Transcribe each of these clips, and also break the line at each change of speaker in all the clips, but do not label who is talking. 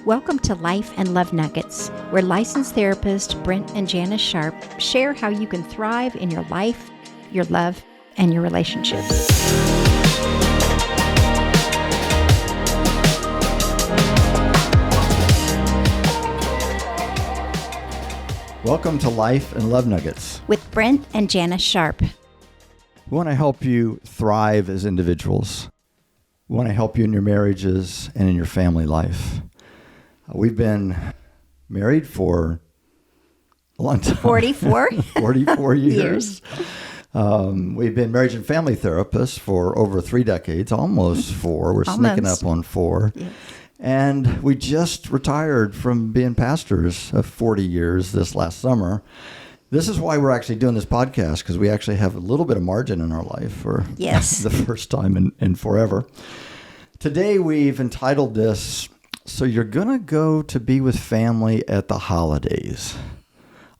Welcome to Life and Love Nuggets, where licensed therapist Brent and Janis Sharp share how you can thrive in your life, your love, and your relationships.
Welcome to Life and Love Nuggets
with Brent and Janis Sharp.
We want to help you thrive as individuals. We want to help you in your marriages and in your family life. We've been married for a long time.
44?
44 years. We've been marriage and family therapists for over 3 decades, almost 4. We're sneaking up on 4. Yeah. And we just retired from being pastors of 40 years this last summer. This is why we're actually doing this podcast, because we actually have a little bit of margin in our life for the first time in forever. Today we've entitled this, So You're Going to Go to Be with Family at the Holidays.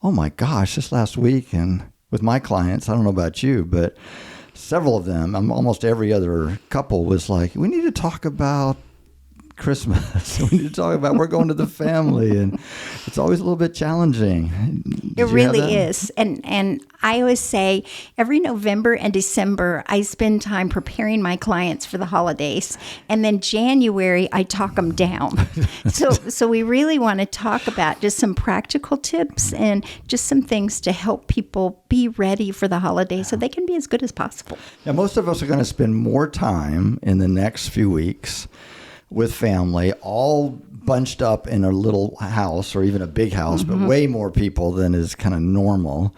Oh my gosh, this last week and with my clients, I don't know about you, but several of them, almost every other couple was like, we need to talk about Christmas. We need to talk about we're going to the family, and it's always a little bit challenging.
It really is. And I always say every November and December, I spend time preparing my clients for the holidays. And then January, I talk them down. So we really want to talk about just some practical tips and just some things to help people be ready for the holidays so they can be as good as possible.
Now, most of us are going to spend more time in the next few weeks with family, all bunched up in a little house or even a big house, but way more people than is kind of normal.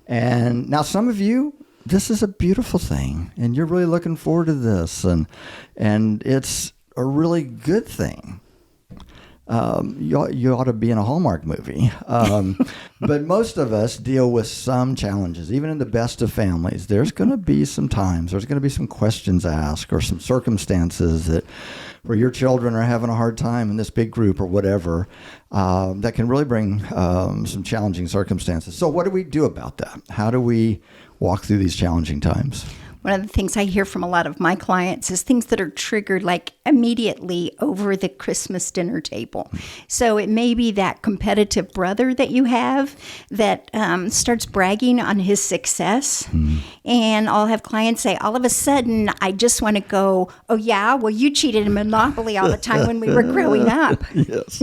And now some of you, this is a beautiful thing, and you're really looking forward to this, and it's a really good thing. You ought to be in a Hallmark movie. But most of us deal with some challenges. Even in the best of families, there's going to be some times, there's going to be some questions asked or some circumstances where your children are having a hard time in this big group or whatever, that can really bring some challenging circumstances. So what do we do about that? How do we walk through these challenging times?
One of the things I hear from a lot of my clients is things that are triggered like immediately over the Christmas dinner table. So it may be that competitive brother that you have that starts bragging on his success. And I'll have clients say, all of a sudden, I just want to go, oh yeah, well, you cheated in Monopoly all the time when we were growing up.
Yes.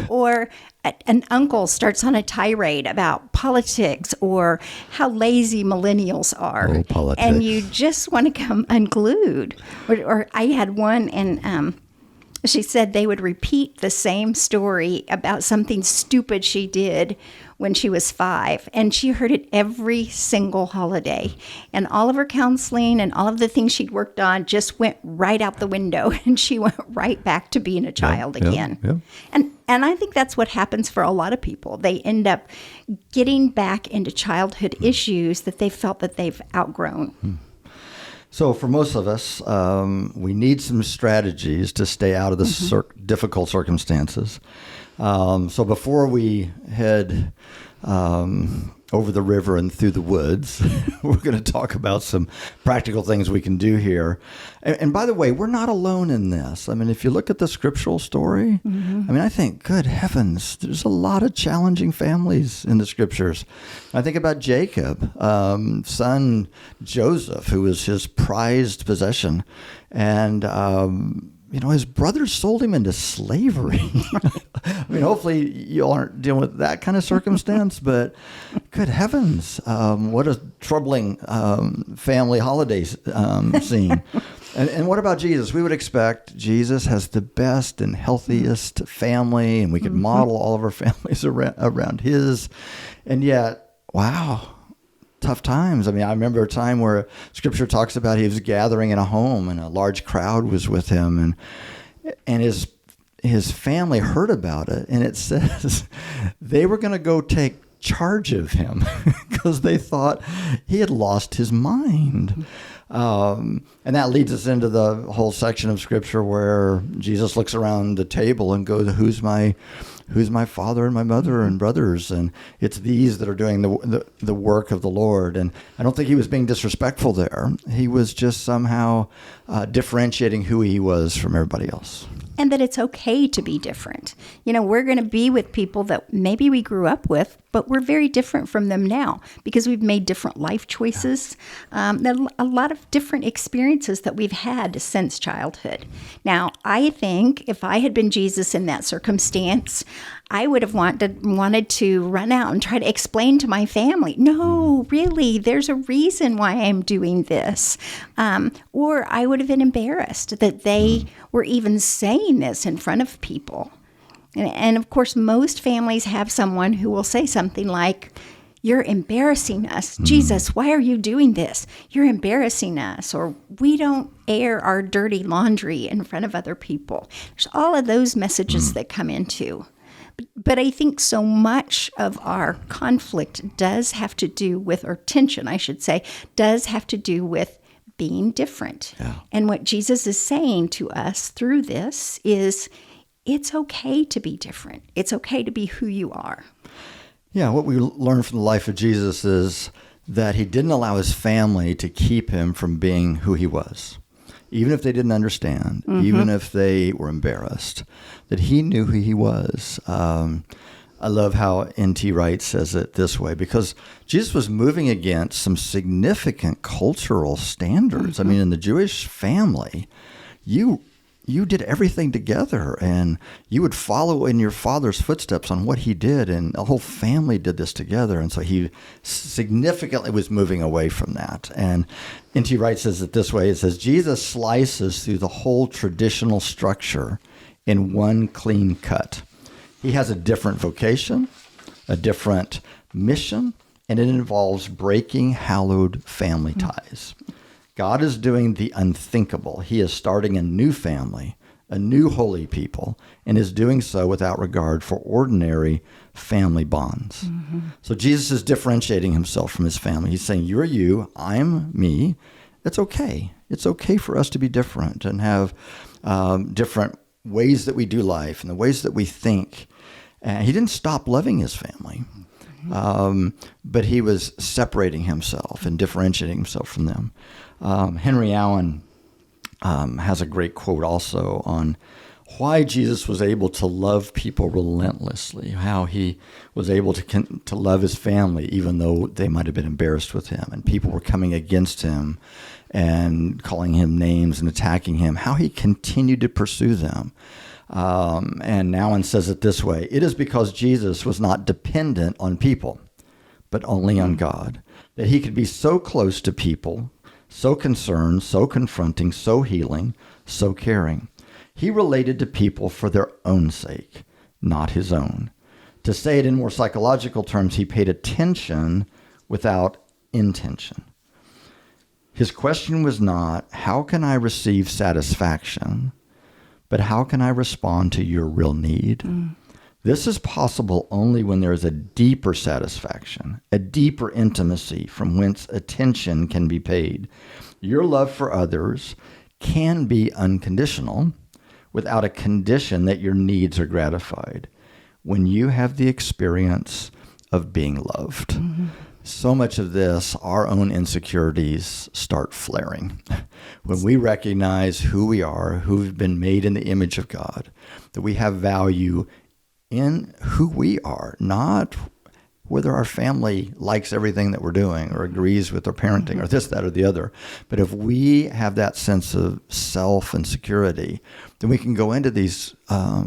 Or an uncle starts on a tirade about politics or how lazy millennials are.
Oh, politics.
And you just want to come unglued. Or I had one, and she said they would repeat the same story about something stupid she did when she was 5. And she heard it every single holiday. And all of her counseling and all of the things she'd worked on just went right out the window. And she went right back to being a child again. Yeah. And I think that's what happens for a lot of people. They end up getting back into childhood issues that they felt that they've outgrown.
So for most of us, we need some strategies to stay out of the difficult circumstances. So before we head over the river and through the woods, we're going to talk about some practical things we can do here. And by the way, we're not alone in this. I mean, if you look at the scriptural story, I mean, I think, good heavens, there's a lot of challenging families in the scriptures. I think about Jacob, son Joseph, who was his prized possession. And his brothers sold him into slavery. I mean, hopefully you aren't dealing with that kind of circumstance, but good heavens, what a troubling family holiday scene. And what about Jesus? We would expect Jesus has the best and healthiest family, and we could model all of our families around his. And yet, wow, tough times. I mean, I remember a time where Scripture talks about he was gathering in a home and a large crowd was with him, and his family heard about it, and it says they were going to go take charge of him because they thought he had lost his mind. And that leads us into the whole section of Scripture where Jesus looks around the table and goes, who's my father and my mother and brothers? And it's these that are doing the work of the Lord. And I don't think he was being disrespectful there. He was just somehow differentiating who he was from everybody else.
and that it's okay to be different. We're going to be with people that maybe we grew up with, but we're very different from them now because we've made different life choices. There are a lot of different experiences that we've had since childhood. Now, I think if I had been Jesus in that circumstance, I would have wanted to run out and try to explain to my family, no, really, there's a reason why I'm doing this. Or I would have been embarrassed that they were even saying this in front of people. And of course, most families have someone who will say something like, you're embarrassing us. Jesus, why are you doing this? You're embarrassing us. Or we don't air our dirty laundry in front of other people. There's all of those messages that come into. But I think so much of our conflict does have to do with, or tension, I should say, does have to do with being different.
Yeah.
And what Jesus is saying to us through this is, it's okay to be different. It's okay to be who you are.
Yeah, what we learn from the life of Jesus is that he didn't allow his family to keep him from being who he was. Even if they didn't understand, even if they were embarrassed, that he knew who he was. I love how N.T. Wright says it this way, because Jesus was moving against some significant cultural standards. I mean, in the Jewish family, you did everything together, and you would follow in your father's footsteps on what he did, and the whole family did this together. And so he significantly was moving away from that. And N.T. Wright says it this way. It says, Jesus slices through the whole traditional structure in one clean cut. He has a different vocation, a different mission, and it involves breaking hallowed family ties. God is doing the unthinkable. He is starting a new family, a new holy people, and is doing so without regard for ordinary family bonds. So Jesus is differentiating himself from his family. He's saying, you're you, I'm me. It's okay. It's okay for us to be different and have different ways that we do life and the ways that we think. And he didn't stop loving his family, but he was separating himself and differentiating himself from them. Henry Allen has a great quote also on why Jesus was able to love people relentlessly, how he was able to love his family even though they might have been embarrassed with him and people were coming against him and calling him names and attacking him, how he continued to pursue them. And Allen says it this way: it is because Jesus was not dependent on people, but only on God, that he could be so close to people, so concerned, so confronting, so healing, so caring. He related to people for their own sake, not his own. To say it in more psychological terms, he paid attention without intention. His question was not, how can I receive satisfaction, but how can I respond to your real need? This is possible only when there is a deeper satisfaction, a deeper intimacy from whence attention can be paid. Your love for others can be unconditional without a condition that your needs are gratified when you have the experience of being loved. So much of this, our own insecurities start flaring. When we recognize who we are, who've been made in the image of God, that we have value in who we are, not whether our family likes everything that we're doing or agrees with our parenting or this, that, or the other. But if we have that sense of self and security, then we can go into these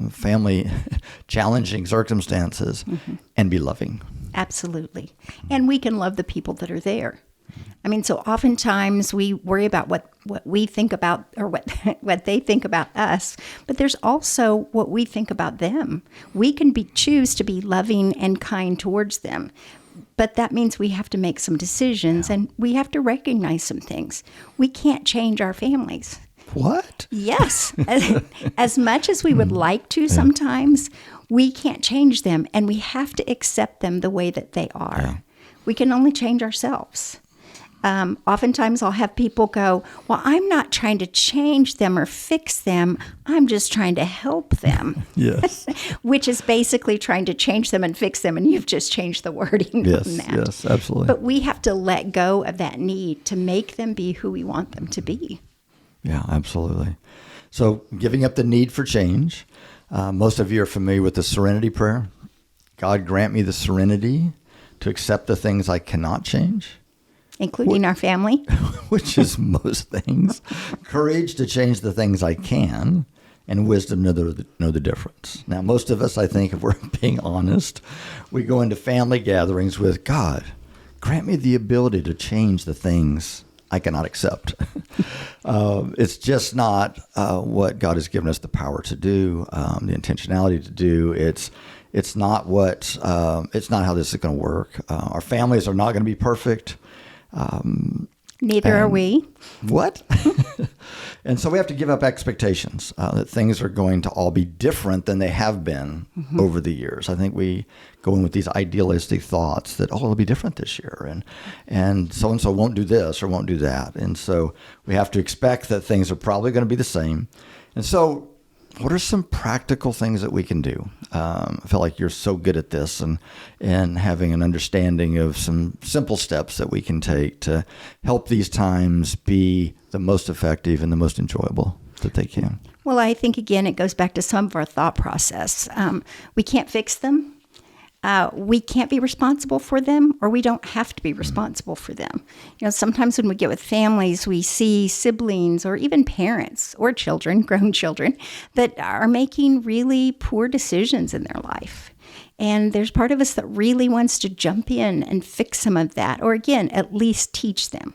family challenging circumstances and be loving.
Absolutely. And we can love the people that are there. I mean, so oftentimes we worry about what we think about or what they think about us, but there's also what we think about them. We can choose to be loving and kind towards them, but that means we have to make some decisions and we have to recognize some things. We can't change our families.
What?
Yes. As much as we would like to sometimes, we can't change them, and we have to accept them the way that they are.
Yeah.
We can only change ourselves. Oftentimes I'll have people go, well, I'm not trying to change them or fix them. I'm just trying to help them.
Yes.
Which is basically trying to change them and fix them, and you've just changed the wording on that.
Yes, absolutely.
But we have to let go of that need to make them be who we want them to be.
Yeah, absolutely. So giving up the need for change. Most of you are familiar with the serenity prayer. God, grant me the serenity to accept the things I cannot change.
Including our family.
Which is most things. Courage to change the things I can, and wisdom to know the difference. Now, most of us, I think, if we're being honest, we go into family gatherings with, God, grant me the ability to change the things I cannot accept. It's just not what God has given us the power to do, the intentionality to do. It's not how this is going to work. Our families are not going to be perfect.
Neither are we.
What? And so we have to give up expectations that things are going to all be different than they have been over the years. I think we go in with these idealistic thoughts that, it'll be different this year. And so won't do this or won't do that. And so we have to expect that things are probably going to be the same. And so what are some practical things that we can do? I feel like you're so good at this and having an understanding of some simple steps that we can take to help these times be the most effective and the most enjoyable that they can.
Well, I think, again, it goes back to some of our thought process. We can't fix them. We can't be responsible for them, or we don't have to be responsible for them. Sometimes when we get with families, we see siblings or even parents or children, grown children, that are making really poor decisions in their life. And there's part of us that really wants to jump in and fix some of that, or again, at least teach them.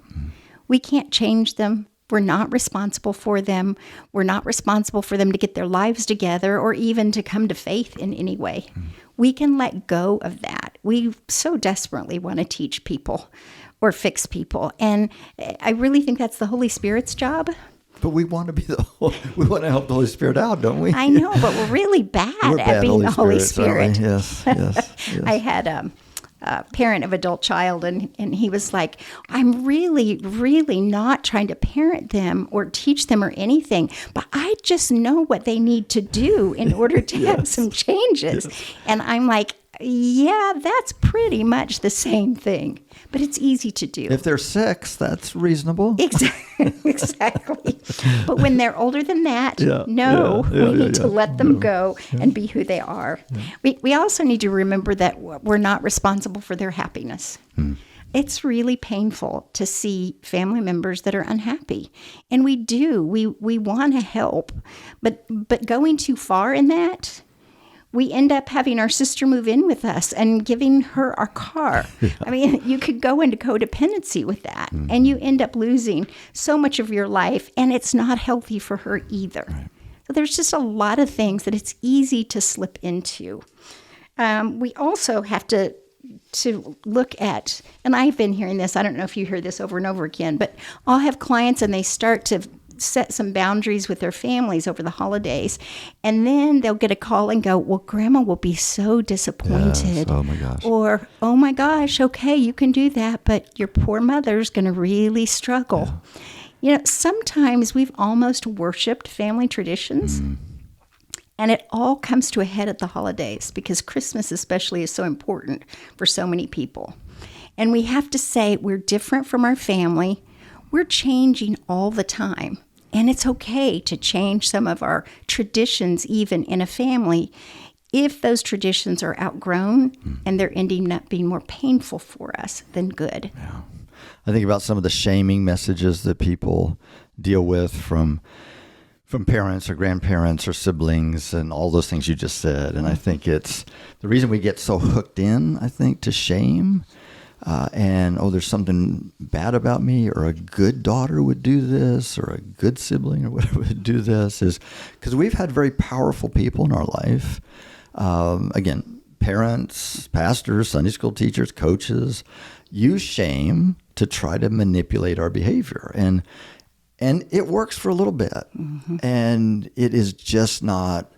We can't change them. We're not responsible for them. We're not responsible for them to get their lives together or even to come to faith in any way. We can let go of that. We so desperately want to teach people or fix people. And I really think that's the Holy Spirit's job.
But we want to we want to help the Holy Spirit out, don't we?
I know, but we're really bad at being the Holy Spirit.
Yes.
I had a parent of adult child, and he was like, I'm really, really not trying to parent them or teach them or anything, but I just know what they need to do in order to have some changes. Yes. And I'm like, yeah, that's pretty much the same thing, but it's easy to do.
If they're 6, that's reasonable.
Exactly. But when they're older than that, we need to let them go and be who they are. Yeah. We also need to remember that we're not responsible for their happiness. It's really painful to see family members that are unhappy. And we want to help. But going too far in that, we end up having our sister move in with us and giving her our car. Yeah. I mean, you could go into codependency with that, and you end up losing so much of your life, and it's not healthy for her either. Right. So there's just a lot of things that it's easy to slip into. We also have to look at, and I've been hearing this, I don't know if you hear this over and over again, but I'll have clients and they start to set some boundaries with their families over the holidays, and then they'll get a call and go, well, Grandma will be so disappointed.
Yes. Oh my gosh.
Or, oh my gosh, okay, you can do that, but your poor mother's going to really struggle. Yeah. Sometimes we've almost worshipped family traditions, and it all comes to a head at the holidays because Christmas especially is so important for so many people. And we have to say we're different from our family. We're changing all the time. And it's okay to change some of our traditions, even in a family, if those traditions are outgrown and they're ending up being more painful for us than good.
Yeah. I think about some of the shaming messages that people deal with from parents or grandparents or siblings and all those things you just said. And I think it's the reason we get so hooked in, I think, to shame. There's something bad about me, or a good daughter would do this, or a good sibling or whatever would do this, is because we've had very powerful people in our life. Again, parents, pastors, Sunday school teachers, coaches, use shame to try to manipulate our behavior. And it works for a little bit. And it is just not,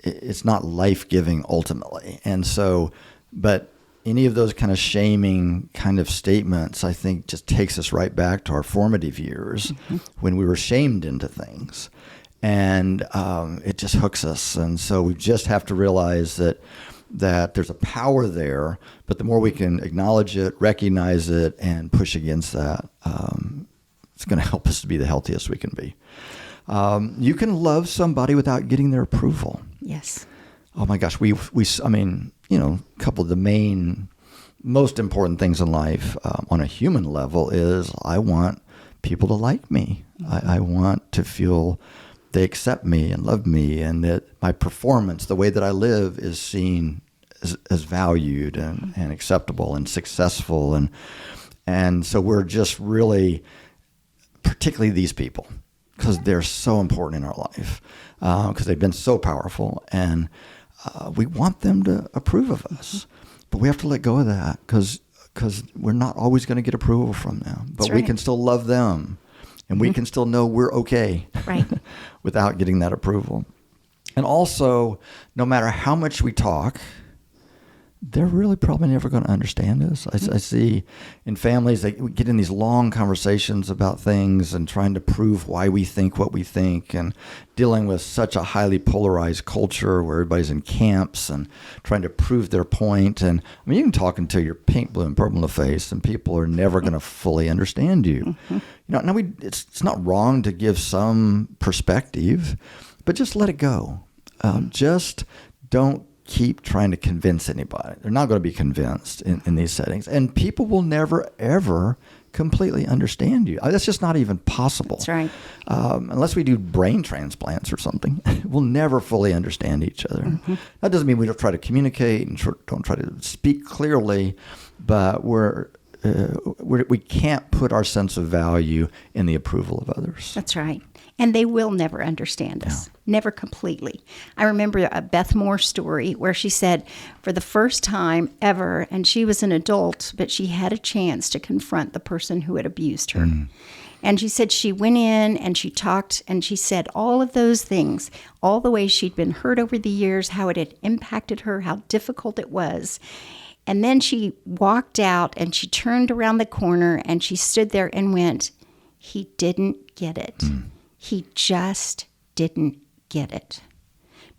it's not life-giving ultimately. And so, but any of those kind of shaming kind of statements, I think, just takes us right back to our formative years when we were shamed into things. And it just hooks us. And so we just have to realize that there's a power there, but the more we can acknowledge it, recognize it, and push against that, it's going to help us to be the healthiest we can be. You can love somebody without getting their approval.
Yes.
Oh my gosh, I mean, a couple of the main, most important things in life on a human level is I want people to like me. I want to feel they accept me and love me, and that my performance, the way that I live, is seen as valued and acceptable and successful. And so we're just really, particularly these people, because they're so important in our life, because they've been so powerful, and we want them to approve of us. But we have to let go of that, because we're not always going to get approval from them. But we can still love them, and we can still know we're okay without getting that approval. And also, no matter how much we talk, they're really probably never going to understand us. I see in families, they get in these long conversations about things and trying to prove why we think what we think, and dealing with such a highly polarized culture where everybody's in camps and trying to prove their point. And I mean, you can talk until you're pink, blue, and purple in the face, and people are never going to fully understand you. Now it's not wrong to give some perspective, but just let it go. Just don't keep trying to convince anybody. They're not going to be convinced in these settings. And people will never, ever completely understand you. That's just not even possible.
That's right.
Unless we do brain transplants or something, we'll never fully understand each other. That doesn't mean we don't try to communicate and don't try to speak clearly, but we can't put our sense of value in the approval of others.
That's right. And they will never understand us, never completely. I remember a Beth Moore story where she said for the first time ever, and she was an adult, but she had a chance to confront the person who had abused her. And she said she went in and she talked and she said all of those things, all the ways she'd been hurt over the years, how it had impacted her, how difficult it was. And then she walked out and she turned around the corner and she stood there and went, he didn't get it. He just didn't get it.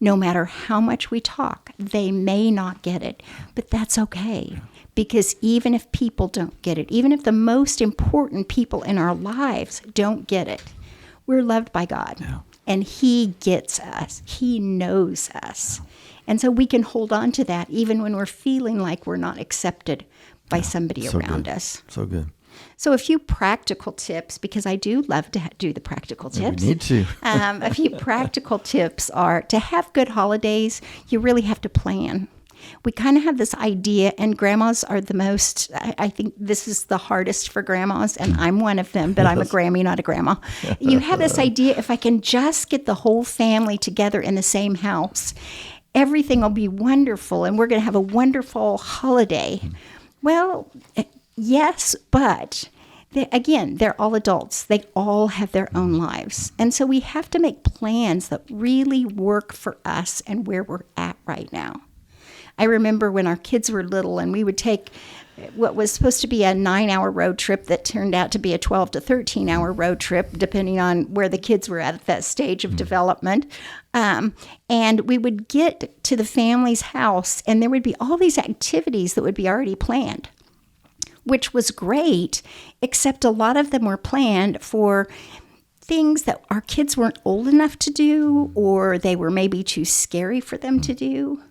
No matter how much we talk, they may not get it, but that's okay. Because even if people don't get it, even if the most important people in our lives don't get it, we're loved by God. And he gets us. He knows us. And so we can hold on to that even when we're feeling like we're not accepted by somebody around us.
So good.
So a few practical tips, because I do love to do the practical tips.
We need to.
A few practical tips are to have good holidays, you really have to plan. We kind of have this idea, and grandmas are the most, I think this is the hardest for grandmas, and I'm one of them, but I'm a Grammy, not a grandma. You have this idea, if I can just get the whole family together in the same house, everything will be wonderful, and we're going to have a wonderful holiday. Well, yes, but again, they're all adults. They all have their own lives. And so we have to make plans that really work for us and where we're at right now. I remember when our kids were little and we would take what was supposed to be a 9-hour road trip that turned out to be a 12 to 13-hour road trip, depending on where the kids were at that stage of development. And we would get to the family's house and there would be all these activities that would be already planned, which was great, except a lot of them were planned for things that our kids weren't old enough to do, or they were maybe too scary for them to do,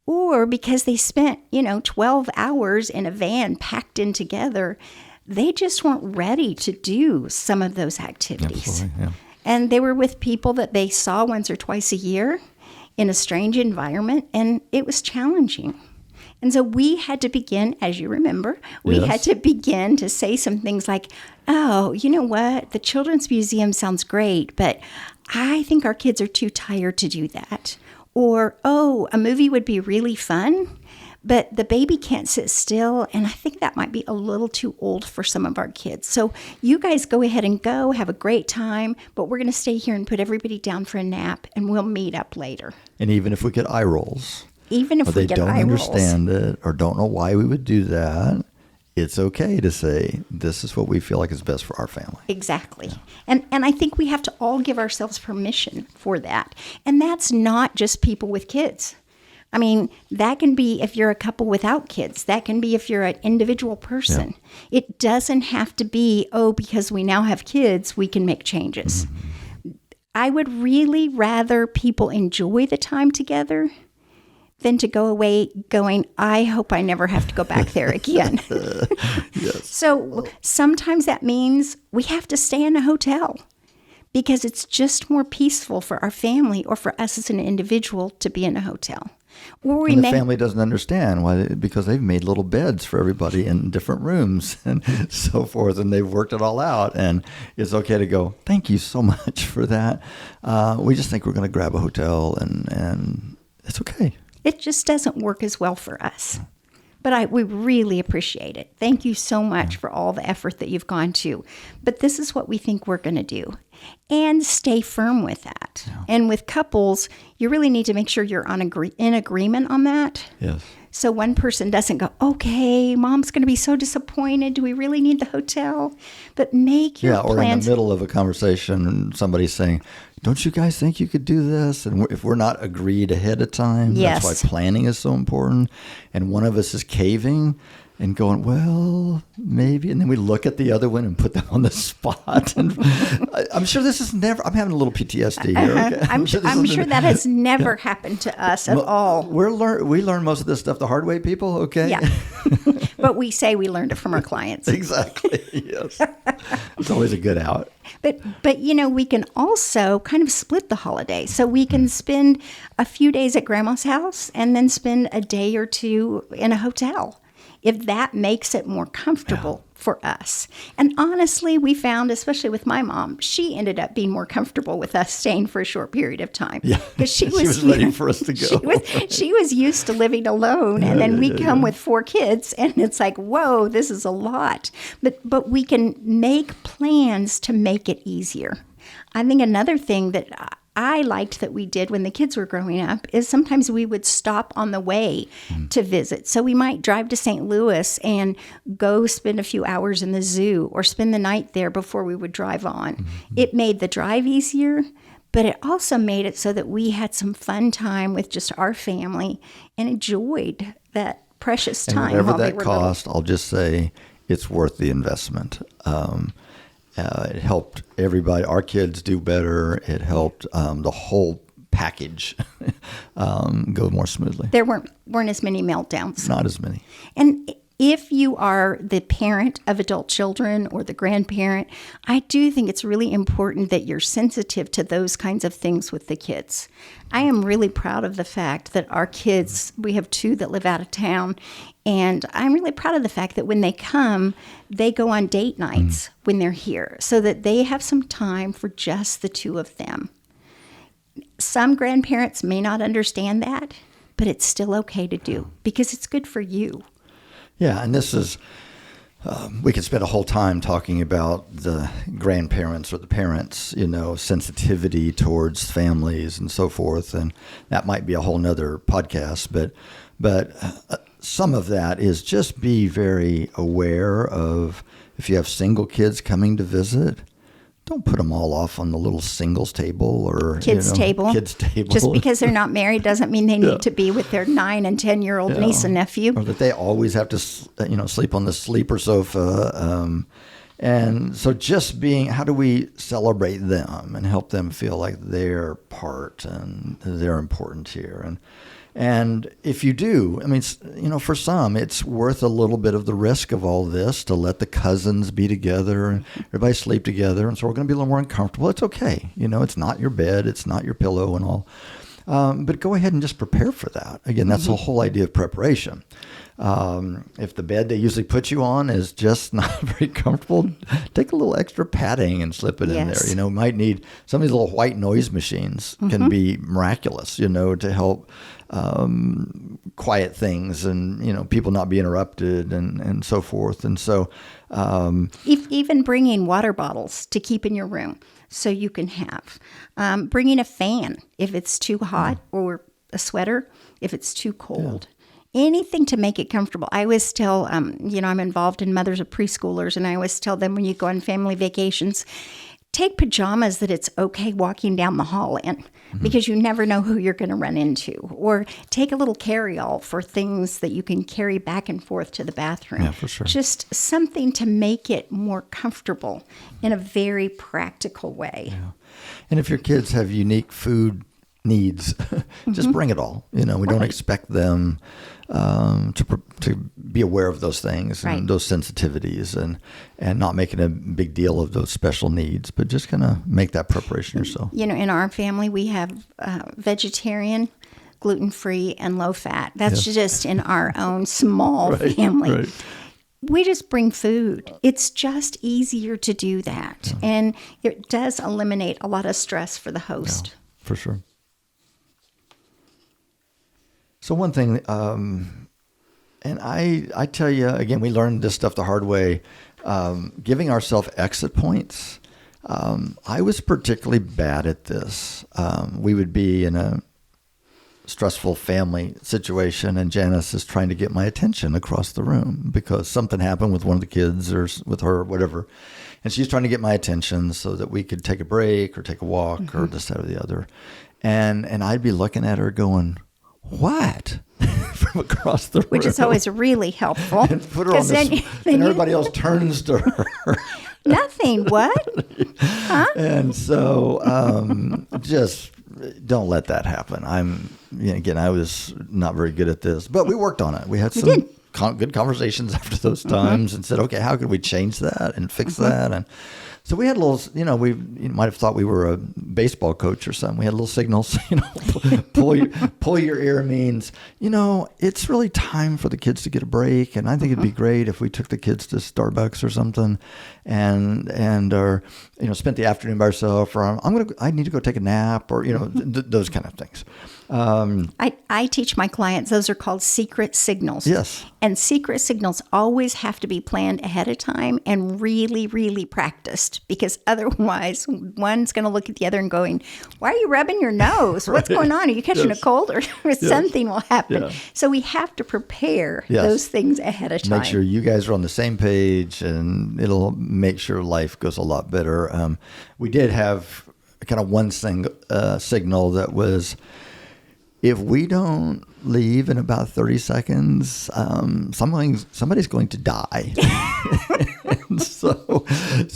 or because they spent, 12 hours in a van packed in together, they just weren't ready to do some of those activities.
Absolutely, yeah.
And they were with people that they saw once or twice a year in a strange environment, and it was challenging. And so we had to begin, as you remember, had to begin to say some things like, oh, you know what? The Children's Museum sounds great, but I think our kids are too tired to do that. Or, oh, a movie would be really fun, but the baby can't sit still, and I think that might be a little too old for some of our kids. So you guys go ahead and go, have a great time, but we're going to stay here and put everybody down for a nap, and we'll meet up later.
And even if we get eye rolls,
even if we get eye rolls,
they don't understand it or don't know why we would do that, it's okay to say, this is what we feel like is best for our family.
Exactly. And I think we have to all give ourselves permission for that. And that's not just people with kids. I mean, that can be if you're a couple without kids. That can be if you're an individual person. Yeah. It doesn't have to be, because we now have kids, we can make changes. I would really rather people enjoy the time together than to go away going, I hope I never have to go back there again.
Yes.
So sometimes that means we have to stay in a hotel because it's just more peaceful for our family or for us as an individual to be in a hotel. Or
And the family doesn't understand why, because they've made little beds for everybody in different rooms and so forth, and they've worked it all out. And it's okay to go, thank you so much for that. We just think we're going to grab a hotel, and it's okay.
It just doesn't work as well for us. But we really appreciate it. Thank you so much for all the effort that you've gone to. But this is what we think we're going to do. And stay firm with that. Yeah. And with couples, you really need to make sure you're in agreement on that.
Yes.
So one person doesn't go, okay, Mom's going to be so disappointed. Do we really need the hotel? But make your plans.
Or in the middle of a conversation, somebody's saying, don't you guys think you could do this? And if we're not agreed ahead of time,
yes.
That's why planning is so important. And one of us is caving and going, well, maybe. And then we look at the other one and put them on the spot. And I'm sure this is never, I'm having a little PTSD here. Okay?
I'm sure that has never happened to us at all.
We learn most of this stuff the hard way, people, okay?
Yeah. But we say we learned it from our clients.
Exactly, yes. It's always a good out.
But we can also kind of split the holiday. So we can spend a few days at Grandma's house and then spend a day or two in a hotel, if that makes it more comfortable for us. And honestly, we found, especially with my mom, she ended up being more comfortable with us staying for a short period of time.
Yeah,
because she was
ready for us to go.
She was used to living alone, and then we come with 4 kids, and it's like, whoa, this is a lot. But we can make plans to make it easier. I think another thing that I liked that we did when the kids were growing up is sometimes we would stop on the way to visit. So we might drive to St. Louis and go spend a few hours in the zoo or spend the night there before we would drive on. Mm-hmm. It made the drive easier, but it also made it so that we had some fun time with just our family and enjoyed that precious time.
And whatever that cost, I'll just say it's worth the investment. It helped everybody, our kids do better. It helped the whole package go more smoothly.
There weren't as many meltdowns.
Not as many.
And if you are the parent of adult children or the grandparent, I do think it's really important that you're sensitive to those kinds of things with the kids. I am really proud of the fact that our kids, we have 2 that live out of town, and I'm really proud of the fact that when they come, they go on date nights when they're here so that they have some time for just the 2 of them. Some grandparents may not understand that, but it's still okay to do because it's good for you.
Yeah, and this is, we could spend a whole time talking about the grandparents or the parents, sensitivity towards families and so forth, and that might be a whole nother podcast, but some of that is just be very aware of if you have single kids coming to visit, don't put them all off on the little singles table or
kids table. Just because they're not married doesn't mean they need to be with their 9 and 10-year-old niece and nephew.
Or that they always have to, sleep on the sleeper sofa. And so just how do we celebrate them and help them feel like they're part and they're important here? And if you do, for some, it's worth a little bit of the risk of all this to let the cousins be together and everybody sleep together. And so we're going to be a little more uncomfortable. It's okay. It's not your bed. It's not your pillow and all. But go ahead and just prepare for that. Again, that's the whole idea of preparation. If the bed they usually put you on is just not very comfortable, take a little extra padding and slip it in there. Might need some of these little white noise machines can be miraculous, to help quiet things and, people not be interrupted and so forth. And so
even bringing water bottles to keep in your room so you can have, bringing a fan if it's too hot or a sweater if it's too cold. Anything to make it comfortable. I always tell, I'm involved in mothers of preschoolers, and I always tell them when you go on family vacations, take pajamas that it's okay walking down the hall in, because you never know who you're going to run into. Or take a little carry-all for things that you can carry back and forth to the bathroom.
Yeah, for sure.
Just something to make it more comfortable in a very practical way.
Yeah. And if your kids have unique food needs, just bring it all. We don't expect them to be aware of those things and those sensitivities, and not making a big deal of those special needs, but just kind of make that preparation yourself.
In our family, we have vegetarian, gluten-free, and low-fat. That's just in our own small family. Right. We just bring food. It's just easier to do that. Yeah. And it does eliminate a lot of stress for the host.
Yeah, for sure. So one thing, and I tell you, again, we learned this stuff the hard way, giving ourselves exit points. I was particularly bad at this. We would be in a stressful family situation, and Janice is trying to get my attention across the room because something happened with one of the kids or with her, whatever. And she's trying to get my attention so that we could take a break or take a walk or this, that, or the other. And I'd be looking at her going, "What?" from across the room.
Which is always really helpful.
And put her on this, and everybody else turns to her.
Nothing. What? Huh?
And so just don't let that happen. Again, I was not very good at this, but we worked on it. We had some good conversations after those times and said, okay, how could we change that and fix that? And so we had little, we might have thought we were a baseball coach or something. We had little signals, pull your ear means, it's really time for the kids to get a break. And I think it'd be great if we took the kids to Starbucks or something or spent the afternoon by ourselves, or I need to go take a nap, or, those kind of things.
I teach my clients, those are called secret signals.
Yes.
And secret signals always have to be planned ahead of time and really, really practiced, because otherwise one's going to look at the other and going, "Why are you rubbing your nose? What's going on? Are you catching a cold?" Or something will happen. Yeah. So we have to prepare those things ahead of time.
Make sure you guys are on the same page, and it'll make sure life goes a lot better. We did have kind of one signal that was, if we don't leave in about 30 seconds, somebody's going to die. And so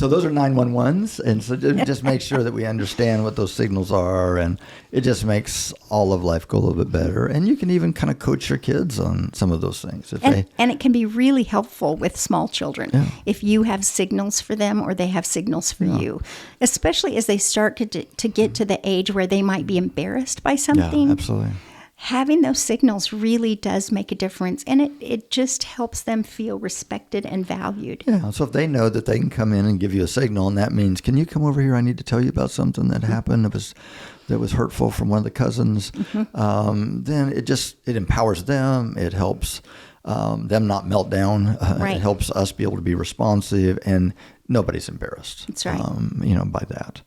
those are 911s. And so just make sure that we understand what those signals are. And it just makes all of life go a little bit better. And you can even kind of coach your kids on some of those things.
And it can be really helpful with small children if you have signals for them or they have signals for you, especially as they start to get to the age where they might be embarrassed by something.
Yeah, absolutely.
Having those signals really does make a difference, and it just helps them feel respected and valued.
Yeah, so if they know that they can come in and give you a signal, and that means, "Can you come over here? I need to tell you about something that happened that was hurtful from one of the cousins," then it empowers them. It helps them not melt down. It helps us be able to be responsive, and nobody's embarrassed.
That's right.
By that.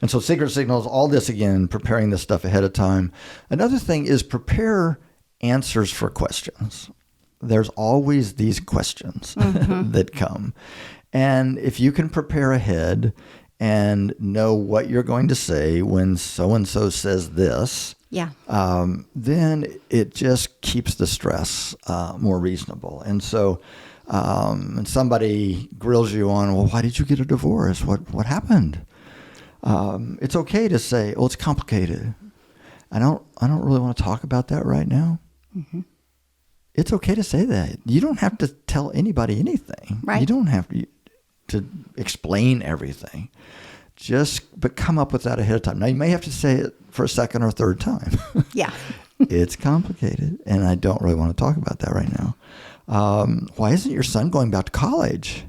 And so secret signals, all this, again, preparing this stuff ahead of time. Another thing is prepare answers for questions. There's always these questions that come. And if you can prepare ahead and know what you're going to say when so-and-so says this, then it just keeps the stress more reasonable. And so and somebody grills you on, "Well, why did you get a divorce? What happened?" It's okay to say, "Oh, it's complicated. I don't really want to talk about that right now." It's okay to say that. You don't have to tell anybody anything. Right. You don't have to explain everything. But come up with that ahead of time. Now, you may have to say it for a second or third time.
Yeah.
It's complicated, and I don't really want to talk about that right now. Why isn't your son going back to college?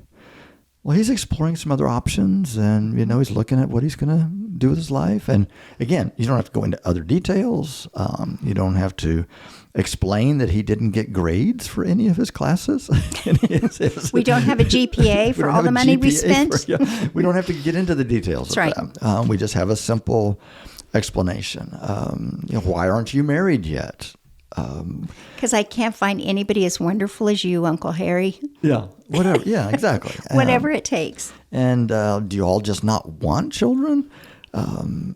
Well, he's exploring some other options, and, he's looking at what he's going to do with his life. And again, you don't have to go into other details. You don't have to explain that he didn't get grades for any of his classes.
We don't have a GPA for all the money we spent.
We don't have to get into the details of that. We just have a simple explanation. Why aren't you married yet?
Because I can't find anybody as wonderful as you, Uncle Harry.
Yeah, whatever. Yeah, exactly.
Whatever it takes.
And do you all just not want children?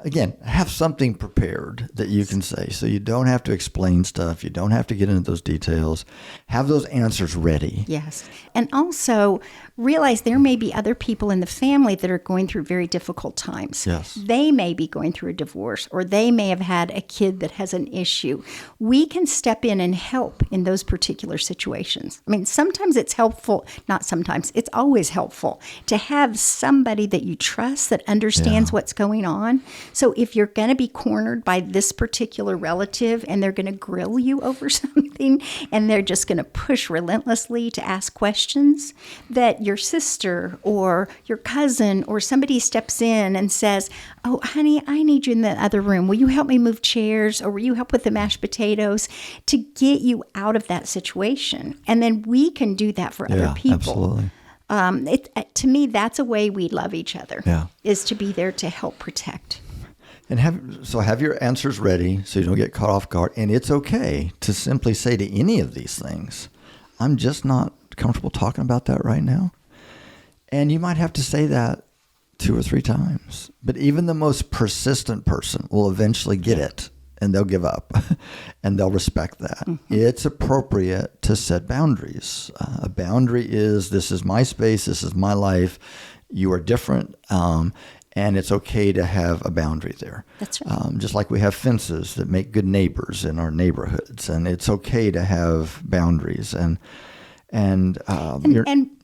Again, have something prepared that you can say, so you don't have to explain stuff. You don't have to get into those details. Have those answers ready.
Yes. And also realize there may be other people in the family that are going through very difficult times.
Yes.
They may be going through a divorce, or they may have had a kid that has an issue. We can step in and help in those particular situations. I mean, sometimes it's helpful, not sometimes, it's always helpful to have somebody that you trust that understands what's going on. So if you're going to be cornered by this particular relative and they're going to grill you over something and they're just going to push relentlessly to ask questions, that your sister or your cousin or somebody steps in and says, "Oh, honey, I need you in the other room. Will you help me move chairs, or will you help with the mashed potatoes?" to get you out of that situation. And then we can do that for other people.
Absolutely.
To me, that's a way we love each other, is to be there to help protect.
And have your answers ready so you don't get caught off guard. And it's okay to simply say to any of these things, "I'm just not comfortable talking about that right now." And you might have to say that 2 or 3 times. But even the most persistent person will eventually get it, and they'll give up, and they'll respect that. Mm-hmm. It's appropriate to set boundaries. A boundary is, this is my space, this is my life, you are different, and it's okay to have a boundary there.
That's right.
Just like we have fences that make good neighbors in our neighborhoods, and it's okay to have boundaries. And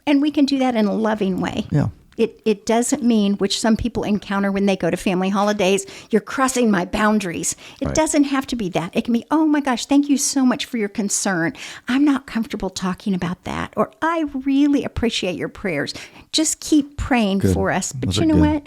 we can do that in a loving way.
Yeah.
It doesn't mean, which some people encounter when they go to family holidays, "You're crossing my boundaries." It doesn't have to be that. It can be, "Oh my gosh, thank you so much for your concern. I'm not comfortable talking about that." Or, "I really appreciate your prayers. Just keep praying for us. But you know what?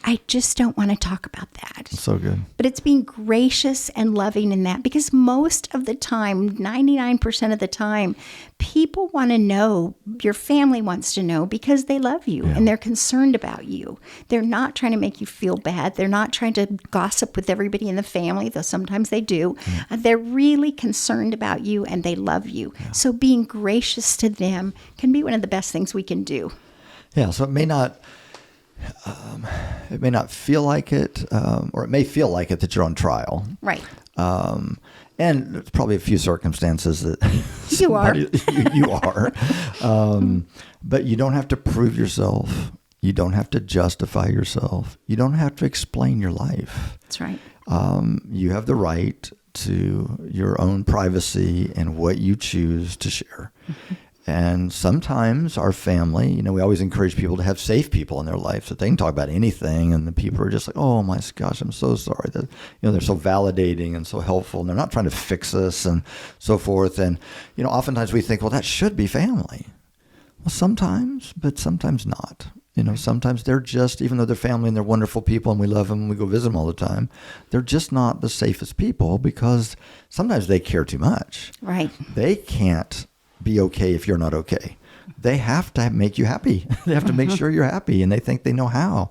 I just don't want to talk about that."
That's so good.
But it's being gracious and loving in that, because most of the time, 99% of the time, people want to know, your family wants to know, because they love you and they're concerned about you. They're not trying to make you feel bad. They're not trying to gossip with everybody in the family, though sometimes they do. They're really concerned about you and they love you. So being gracious to them can be one of the best things we can do.
Yeah, so it may not feel like it, or it may feel like it that you're on trial.
Right.
And there's probably a few circumstances that
you are.
you are. But you don't have to prove yourself. You don't have to justify yourself. You don't have to explain your life.
That's right.
You have the right to your own privacy and what you choose to share. Mm-hmm. And sometimes our family, we always encourage people to have safe people in their life so they can talk about anything. And the people are just like, "Oh my gosh, I'm so sorry." That, they're so validating and so helpful, and they're not trying to fix us and so forth. And, oftentimes we think, well, that should be family. Well, sometimes, but sometimes not. Sometimes they're just, even though they're family and they're wonderful people and we love them and we go visit them all the time, they're just not the safest people, because sometimes they care too much.
Right.
They can't be okay if you're not okay. They have to make you happy. They have to make sure you're happy, and they think they know how.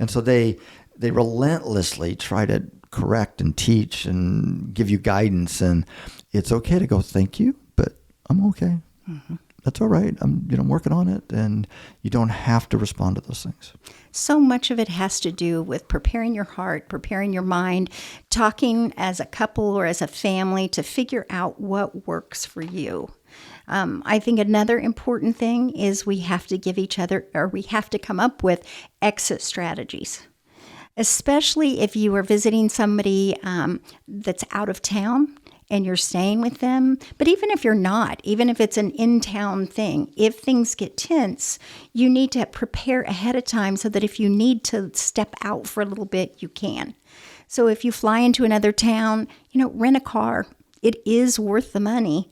And so they relentlessly try to correct and teach and give you guidance. And it's okay to go, "Thank you, but I'm okay. Mm-hmm. That's all right. I'm working on it." And you don't have to respond to those things.
So much of it has to do with preparing your heart, preparing your mind, talking as a couple or as a family to figure out what works for you. I think another important thing is we have to give each other, or we have to come up with exit strategies, especially if you are visiting somebody that's out of town and you're staying with them. But even if you're not, even if it's an in-town thing, if things get tense, you need to prepare ahead of time so that if you need to step out for a little bit, you can. So if you fly into another town, rent a car. It is worth the money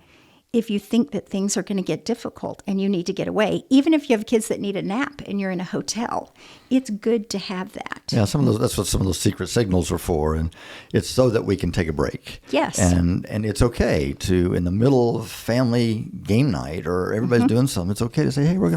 if you think that things are going to get difficult and you need to get away. Even if you have kids that need a nap and you're in a hotel, it's good to have that.
Yeah, that's what some of those secret signals are for, and it's so that we can take a break.
Yes.
And it's okay to, in the middle of family game night or everybody's doing something, it's okay to say, "Hey, we're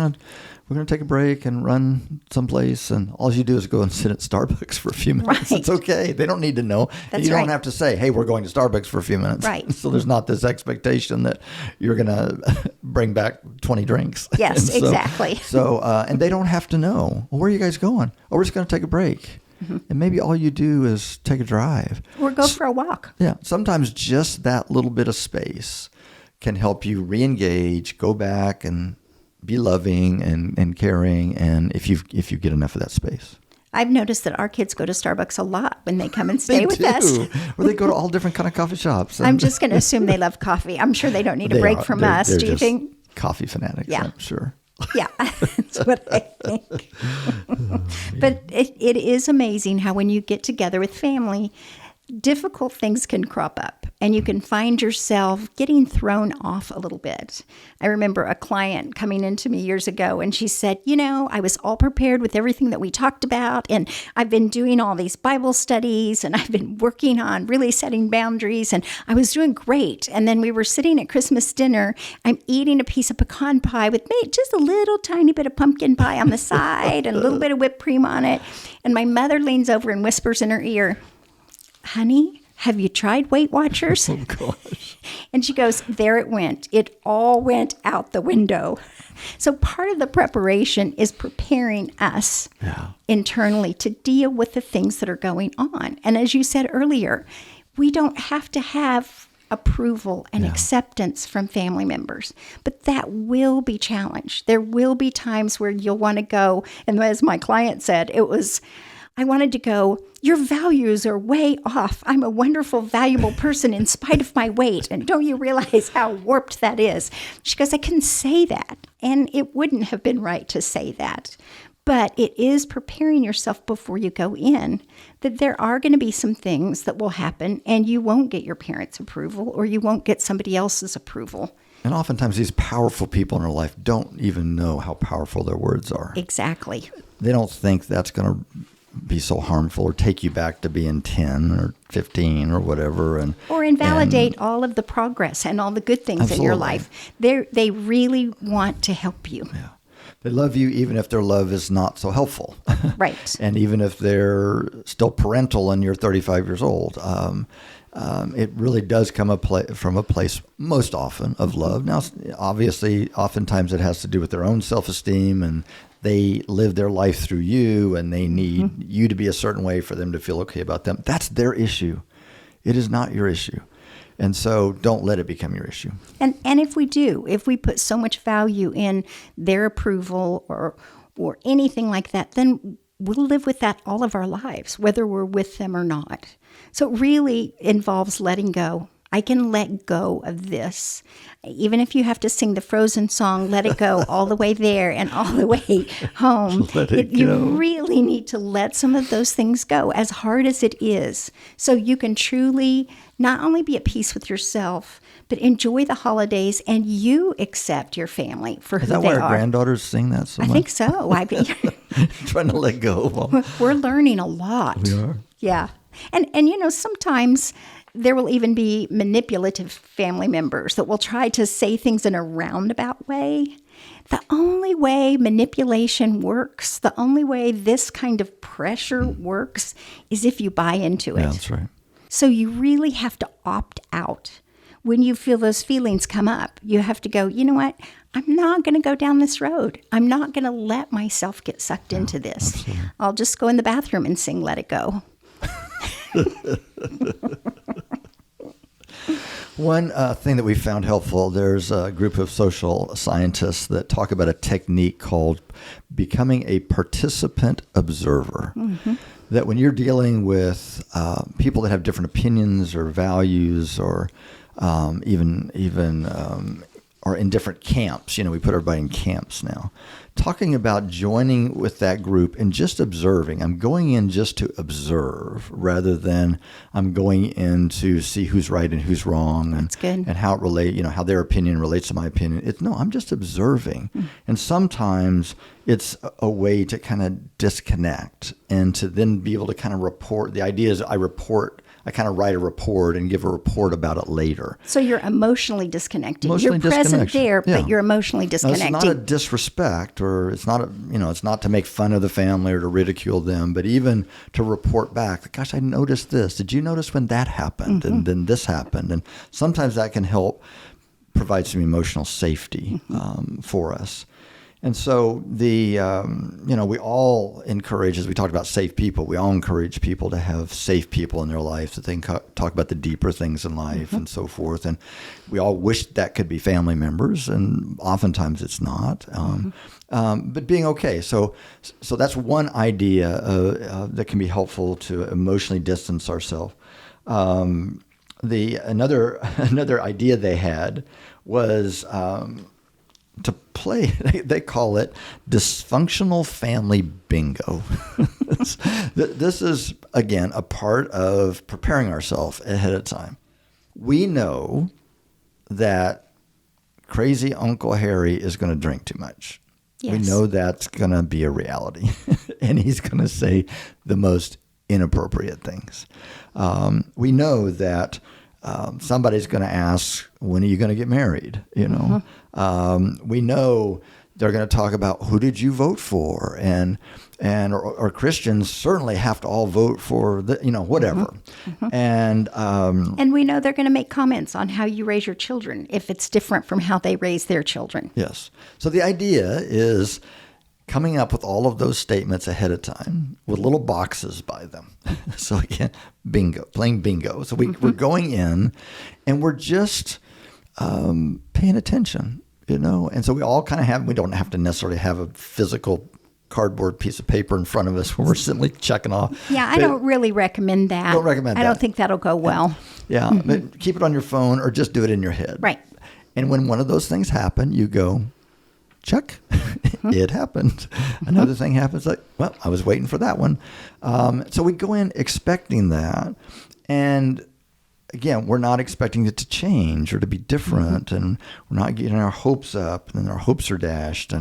we're going to take a break and run someplace, and all you do is go and sit at Starbucks for a few minutes.
Right.
It's okay. They don't need to know.
That's
you don't
right.
have to say, hey, we're going to Starbucks for a few minutes.
Right.
So there's not this expectation that you're going to bring back 20 drinks.
Yes,
And
exactly.
So, and they don't have to know, well, where are you guys going? Oh, we're just going to take a break. And maybe all you do is take a drive.
Or go for a walk.
Yeah. Sometimes just that little bit of space can help you re-engage, go back and be loving and caring, and if you get enough of that space.
I've noticed that our kids go to Starbucks a lot when they come and stay
They
with
do.
us.
Or they go to all different kind of coffee shops.
I'm just going to assume they love coffee. I'm sure they don't need a break from us.
They're
Do you
just
think?
coffee fanatics,
Yeah.
I'm sure.
Yeah, that's what I think. But it is amazing how when you get together with family, difficult things can crop up and you can find yourself getting thrown off a little bit. I remember a client coming into me years ago and she said, I was all prepared with everything that we talked about, and I've been doing all these Bible studies and I've been working on really setting boundaries and I was doing great. And then we were sitting at Christmas dinner. I'm eating a piece of pecan pie with just a little tiny bit of pumpkin pie on the side and a little bit of whipped cream on it. And my mother leans over and whispers in her ear, honey, have you tried Weight Watchers?
Oh, gosh.
And she goes, there it went. It all went out the window. So part of the preparation is preparing us internally to deal with the things that are going on. And as you said earlier, we don't have to have approval and acceptance from family members, but that will be challenged. There will be times where you'll want to go, and as my client said, I wanted to go, your values are way off. I'm a wonderful, valuable person in spite of my weight. And don't you realize how warped that is? She goes, I couldn't say that. And it wouldn't have been right to say that. But it is preparing yourself before you go in that there are going to be some things that will happen and you won't get your parents' approval or you won't get somebody else's approval.
And oftentimes these powerful people in our life don't even know how powerful their words are.
Exactly.
They don't think that's going to be so harmful or take you back to being 10 or 15 or whatever.
Or invalidate all of the progress and all the good things in your life. They really want to help you.
Yeah. They love you even if their love is not so helpful.
Right.
And even if they're still parental and you're 35 years old. It really does come from a place most often of love. Now, obviously, oftentimes it has to do with their own self-esteem, and they live their life through you, and they need you to be a certain way for them to feel okay about them. That's their issue. It is not your issue. And so don't let it become your issue.
And if we put so much value in their approval or anything like that, then we'll live with that all of our lives, whether we're with them or not. So it really involves letting go. I can let go of this. Even if you have to sing the Frozen song, let it go all the way there and all the way home. You really need to let some of those things go, as hard as it is, so you can truly not only be at peace with yourself, but enjoy the holidays and you accept your family for who they are.
Is that why our granddaughters sing that so much?
I think so.
Trying to let go.
We're learning a lot.
We are.
Yeah. And sometimes there will even be manipulative family members that will try to say things in a roundabout way. The only way manipulation works, the only way this kind of pressure works is if you buy into it.
Yeah, that's right.
So you really have to opt out. When you feel those feelings come up, you have to go, you know what? I'm not going to go down this road. I'm not going to let myself get sucked into this. Absolutely. I'll just go in the bathroom and sing Let It Go.
One thing that we found helpful, there's a group of social scientists that talk about a technique called becoming a participant observer. Mm-hmm. That when you're dealing with people that have different opinions or values or even are in different camps, we put everybody in camps now, talking about joining with that group and just observing. I'm going in just to observe rather than I'm going in to see who's right and who's wrong.
That's good.
And how it how their opinion relates to my opinion. I'm just observing. And sometimes it's a way to kind of disconnect and to then be able to kind of report. The idea is I I kind of write a report and give a report about it later.
So you're emotionally disconnected.
Emotionally
You're present
disconnection.
there,
Yeah.
but you're emotionally
Now,
disconnected.
it's not a disrespect, or it's not it's not to make fun of the family or to ridicule them, but even to report back, like, gosh, I noticed this. Did you notice when that happened? And then this happened. And sometimes that can help provide some emotional safety for us. And so we all encourage, as we talked about safe people, we all encourage people to have safe people in their lives that they can talk about the deeper things in life and so forth. And we all wish that could be family members, and oftentimes it's not. But being okay. So that's one idea that can be helpful to emotionally distance ourselves. Another idea they had was to play, they call it dysfunctional family bingo. This is, again, a part of preparing ourselves ahead of time. We know that crazy Uncle Harry is going to drink too much.
Yes.
We know that's going to be a reality. And he's going to say the most inappropriate things. We know that somebody's going to ask, when are you going to get married? You know, we know they're going to talk about, who did you vote for? Or Christians certainly have to all vote for whatever. And
we know they're going to make comments on how you raise your children if it's different from how they raise their children.
Yes. So the idea is coming up with all of those statements ahead of time with little boxes by them. So again, playing bingo. So we're going in and we're just paying attention, And so we all kind of we don't have to necessarily have a physical cardboard piece of paper in front of us when we're simply checking off.
Yeah, I don't really recommend that.
Don't recommend that.
I don't think that'll go well.
Yeah, but keep it on your phone or just do it in your head.
Right.
And when one of those things happen, you go, check, it happened. Another thing happens, like, well, I was waiting for that one. So we go in expecting that. And again, we're not expecting it to change or to be different. And we're not getting our hopes up, and then our hopes are dashed.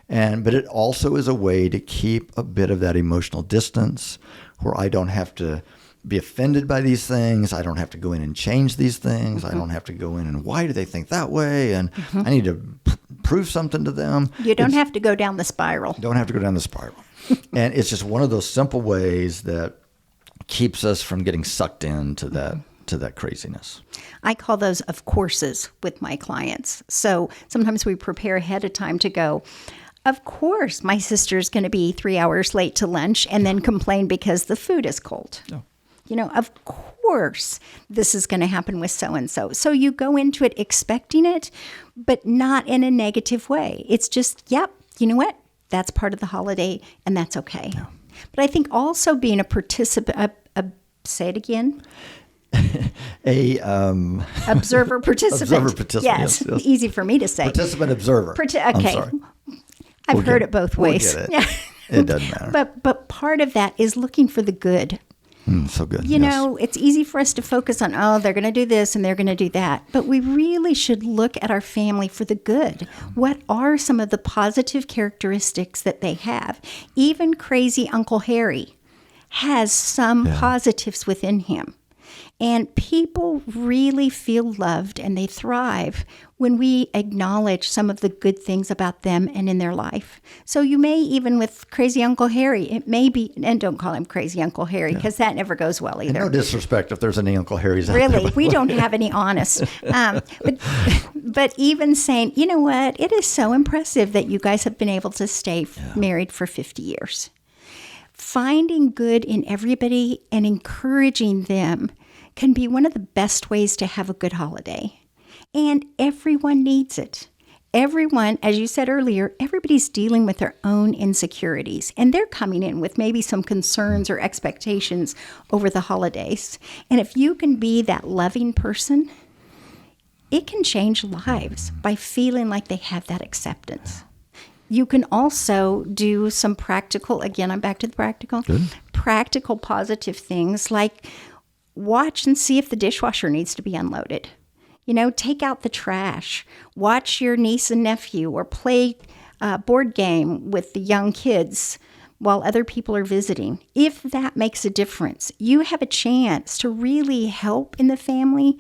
But it also is a way to keep a bit of that emotional distance where I don't have to be offended by these things. I don't have to go in and change these things. I don't have to go in and, why do they think that way? And I need to prove something to them.
You don't have to go down the spiral.
Don't have to go down the spiral. And it's just one of those simple ways that keeps us from getting sucked into that craziness.
I call those of courses with my clients. So sometimes we prepare ahead of time to go, of course, my sister's going to be 3 hours late to lunch and then complain because the food is cold.
No.
Of course, this is going to happen with so-and-so. So you go into it expecting it, but not in a negative way. It's just, yep, you know what? That's part of the holiday, and that's okay. Yeah. But I think also being a participant, say it again. Observer participant.
Observer participant.
Yes. Easy for me to say.
Participant observer.
Okay.
I'm sorry.
I've heard it both ways.
We'll get it. It doesn't matter.
But part of that is looking for the good.
So good.
It's easy for us to focus on, they're going to do this and they're going to do that. But we really should look at our family for the good. What are some of the positive characteristics that they have? Even crazy Uncle Harry has some positives within him. And people really feel loved and they thrive when we acknowledge some of the good things about them and in their life. So you may, even with crazy Uncle Harry, it may be, and don't call him crazy Uncle Harry because that never goes well either.
And no disrespect if there's any Uncle Harrys out
really,
there.
We don't have any honest. But even saying, you know what, it is so impressive that you guys have been able to stay married for 50 years. Finding good in everybody and encouraging them can be one of the best ways to have a good holiday. And everyone needs it. Everyone, as you said earlier, everybody's dealing with their own insecurities. And they're coming in with maybe some concerns or expectations over the holidays. And if you can be that loving person, it can change lives by feeling like they have that acceptance. You can also do some practical, again, I'm back to the practical, practical positive things like watch and see if the dishwasher needs to be unloaded. Take out the trash. Watch your niece and nephew or play a board game with the young kids while other people are visiting. If that makes a difference, you have a chance to really help in the family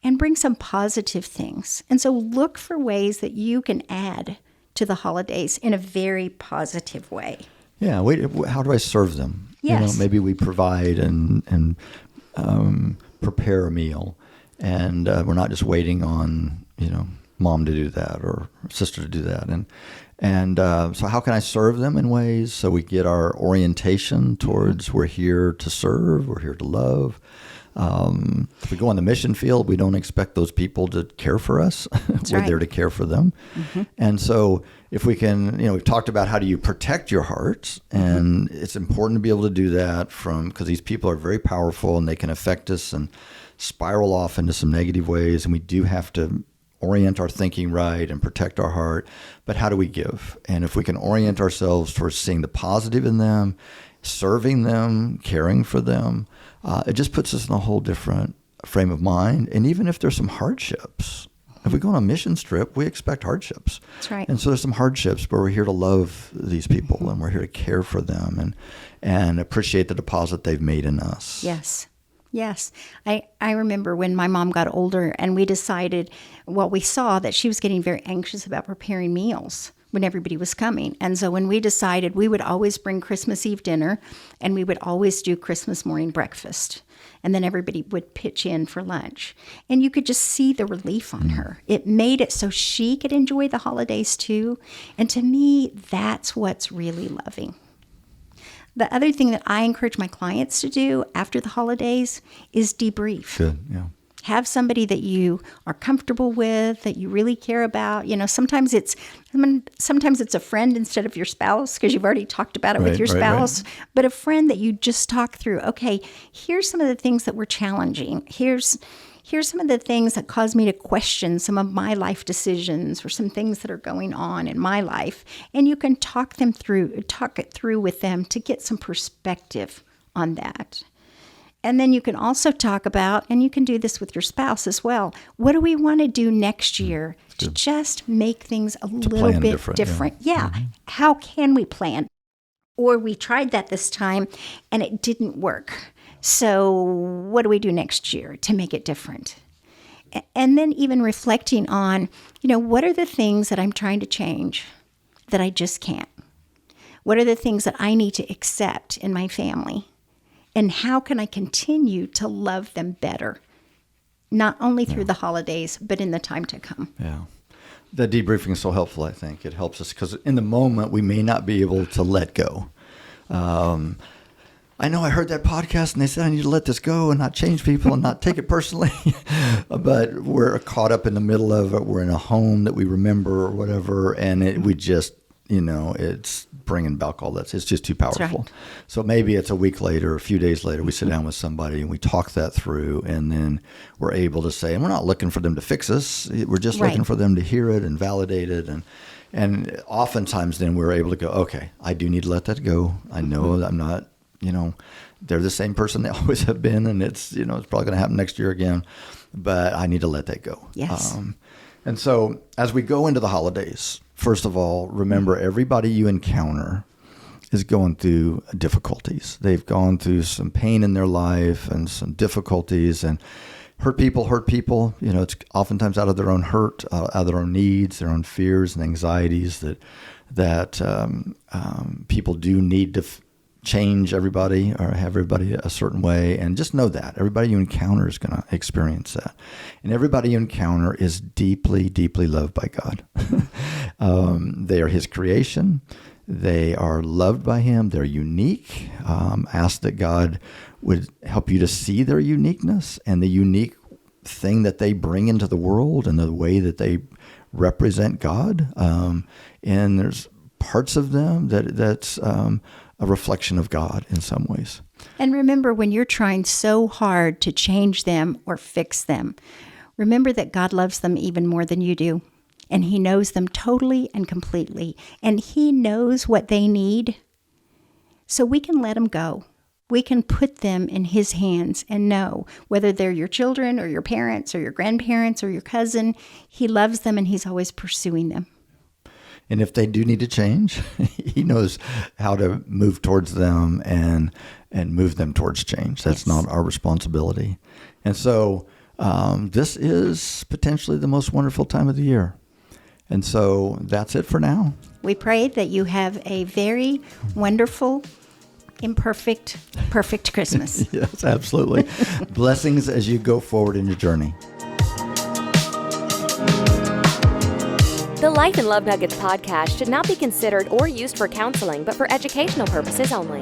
and bring some positive things. And so look for ways that you can add to the holidays in a very positive way.
Yeah. How do I serve them?
Yes.
Maybe we provide and prepare a meal, and we're not just waiting on, mom to do that or sister to do that. And so how can I serve them in ways so we get our orientation towards we're here to serve, we're here to love. If we go on the mission field, we don't expect those people to care for us. We're there to care for them. Mm-hmm. And so if we can, we've talked about how do you protect your heart, and it's important to be able to do that because these people are very powerful and they can affect us and spiral off into some negative ways. And we do have to orient our thinking right and protect our heart. But how do we give? And if we can orient ourselves towards seeing the positive in them, serving them, caring for them, it just puts us in a whole different frame of mind. And even if there's some hardships, if we go on a mission trip, we expect hardships.
That's right.
And so there's some hardships, but we're here to love these people and we're here to care for them and appreciate the deposit they've made in us.
Yes. Yes. I remember when my mom got older and we decided, we saw that she was getting very anxious about preparing meals when everybody was coming. And so when we decided we would always bring Christmas Eve dinner and we would always do Christmas morning breakfast. And then everybody would pitch in for lunch. And you could just see the relief on her. It made it so she could enjoy the holidays too. And to me, that's what's really loving. The other thing that I encourage my clients to do after the holidays is debrief.
Good, yeah.
Have somebody that you are comfortable with, that you really care about. Sometimes it's a friend instead of your spouse because you've already talked about it with your spouse. Right. But a friend that you just talk through. Okay, here's some of the things that were challenging. Here's some of the things that caused me to question some of my life decisions or some things that are going on in my life. And you can talk it through with them to get some perspective on that. And then you can also talk about, and you can do this with your spouse as well, what do we want to do next year to just make things a little bit different? Yeah. Mm-hmm. How can we plan? Or we tried that this time and it didn't work. So what do we do next year to make it different? And then even reflecting on, what are the things that I'm trying to change that I just can't? What are the things that I need to accept in my family? And how can I continue to love them better, not only through the holidays, but in the time to come?
Yeah. The debriefing is so helpful, I think. It helps us because in the moment, we may not be able to let go. I know I heard that podcast and they said I need to let this go and not change people and not take it personally. But we're caught up in the middle of it. We're in a home that we remember or whatever. And we just, it's bringing back all that. It's just too powerful. Right. So maybe it's a week later, a few days later, we sit down with somebody and we talk that through. And then we're able to say, and we're not looking for them to fix us. We're just looking for them to hear it and validate it. And oftentimes then we're able to go, okay, I do need to let that go. I know I'm not, they're the same person they always have been. And it's, it's probably going to happen next year again. But I need to let that go.
Yes.
And so as we go into the holidays, first of all, remember everybody you encounter is going through difficulties. They've gone through some pain in their life and some difficulties, and hurt people. It's oftentimes out of their own hurt, out of their own needs, their own fears and anxieties that people do need to change everybody or have everybody a certain way. And just know that everybody you encounter is going to experience that. And everybody you encounter is deeply, deeply loved by God. They are his creation. They are loved by him. They're unique. Ask that God would help you to see their uniqueness and the unique thing that they bring into the world and the way that they represent God. And there's parts of them that's a reflection of God in some ways.
And remember, when you're trying so hard to change them or fix them, remember that God loves them even more than you do. And he knows them totally and completely. And he knows what they need. So we can let them go. We can put them in his hands and know whether they're your children or your parents or your grandparents or your cousin, he loves them and he's always pursuing them.
And if they do need to change, he knows how to move towards them and move them towards change. That's not our responsibility. And so this is potentially the most wonderful time of the year. And so that's it for now.
We pray that you have a very wonderful, imperfect, perfect Christmas.
Yes, absolutely. Blessings as you go forward in your journey.
The Life and Love Nuggets podcast should not be considered or used for counseling, but for educational purposes only.